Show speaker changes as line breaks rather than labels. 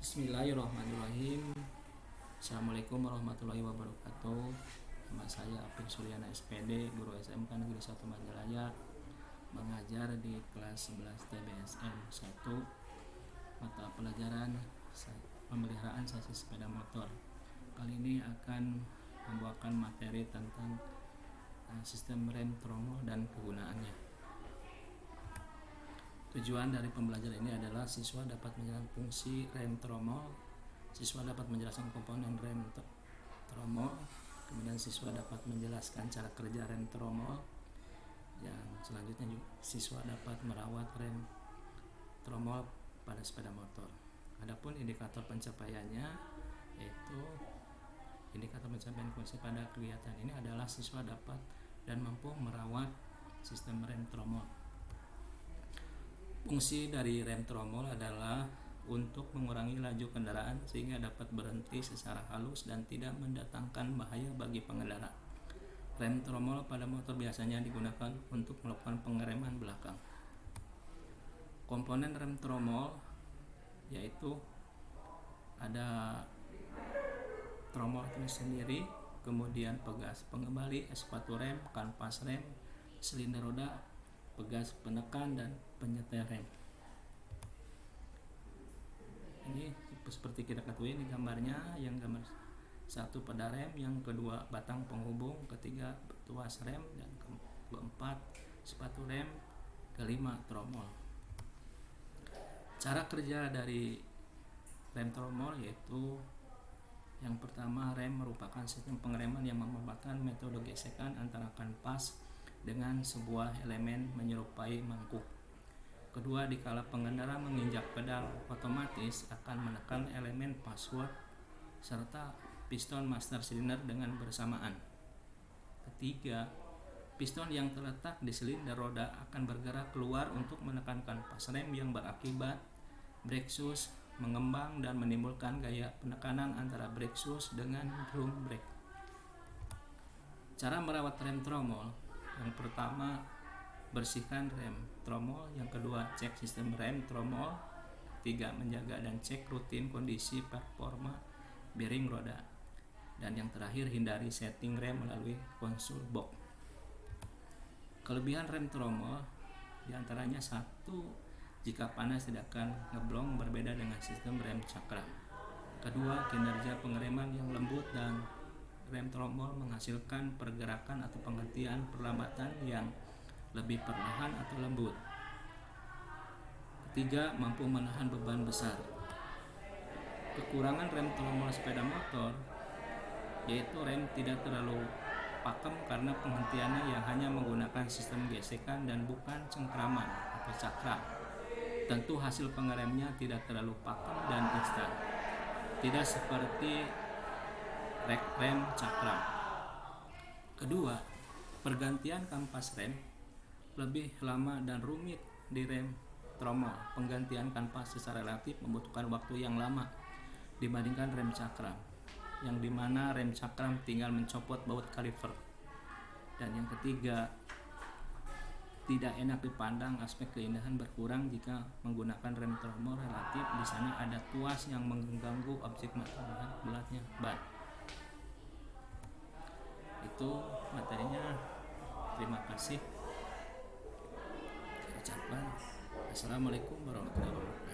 Bismillahirrahmanirrahim. Assalamualaikum warahmatullahi wabarakatuh. Nama saya Apin Suryana SPD, guru SMK Negeri 1 Majalaya, mengajar di kelas 11 TBSM 1, mata pelajaran pemeliharaan sasis sepeda motor. Kali ini akan membawakan materi tentang sistem rem tromol dan kegunaannya. Tujuan dari pembelajaran ini adalah siswa dapat menjelaskan fungsi rem tromol, siswa dapat menjelaskan komponen rem tromol, kemudian siswa dapat menjelaskan cara kerja rem tromol. Yang selanjutnya siswa dapat merawat rem tromol pada sepeda motor. Adapun indikator pencapaiannya, yaitu indikator pencapaian fungsi pada kegiatan ini adalah siswa dapat dan mampu merawat sistem rem tromol. Fungsi dari rem tromol adalah untuk mengurangi laju kendaraan sehingga dapat berhenti secara halus dan tidak mendatangkan bahaya bagi pengendara. Rem tromol pada motor biasanya digunakan untuk melakukan pengereman belakang. Komponen rem tromol yaitu ada tromol itu sendiri, kemudian pegas pengembali, spatu rem, kanvas rem, silinder roda, pegas penekan, dan penyetel rem. Ini seperti kita ketahui ini gambarnya, yang gambar satu pada rem, yang kedua batang penghubung, ketiga tuas rem, dan keempat spatu rem, kelima tromol. Cara kerja dari rem tromol yaitu yang pertama, rem merupakan sistem pengereman yang memanfaatkan metode gesekan antara kanvas dengan sebuah elemen menyerupai mangkuk. Kedua, dikala pengendara menginjak pedal otomatis akan menekan elemen password serta piston master silinder dengan bersamaan. Ketiga, piston yang terletak di silinder roda akan bergerak keluar untuk menekan kanvas rem yang berakibat brake shoes mengembang dan menimbulkan gaya penekanan antara brake shoes dengan drum brake. Cara merawat rem tromol: yang pertama, bersihkan rem tromol. Yang kedua, cek sistem rem tromol. Tiga, menjaga dan cek rutin kondisi performa bearing roda. Dan yang terakhir, hindari setting rem melalui konsol box. Kelebihan rem tromol diantaranya: satu, jika panas tidak akan ngeblong, berbeda dengan sistem rem cakram. Kedua, kinerja pengereman yang lembut, dan rem tromol menghasilkan pergerakan atau penghentian perlambatan yang lebih perlahan atau lembut. Ketiga, mampu menahan beban besar. Kekurangan rem tromol sepeda motor yaitu rem tidak terlalu pakem karena penghentiannya yang hanya menggunakan sistem gesekan dan bukan cengkraman atau cakram. Tentu hasil pengeremnya tidak terlalu pakem dan instan, tidak seperti rem cakram. Kedua, pergantian kampas rem lebih lama dan rumit di rem tromol. Penggantian kanvas secara relatif membutuhkan waktu yang lama dibandingkan rem cakram, yang dimana rem cakram tinggal mencopot baut kaliper. Dan yang ketiga, tidak enak dipandang, aspek keindahan berkurang jika menggunakan rem tromol relatif. Di sana ada tuas yang mengganggu objek mata bulatnya ban. Itu materinya. Terima kasih. Saya ucapkan assalamualaikum warahmatullahi wabarakatuh.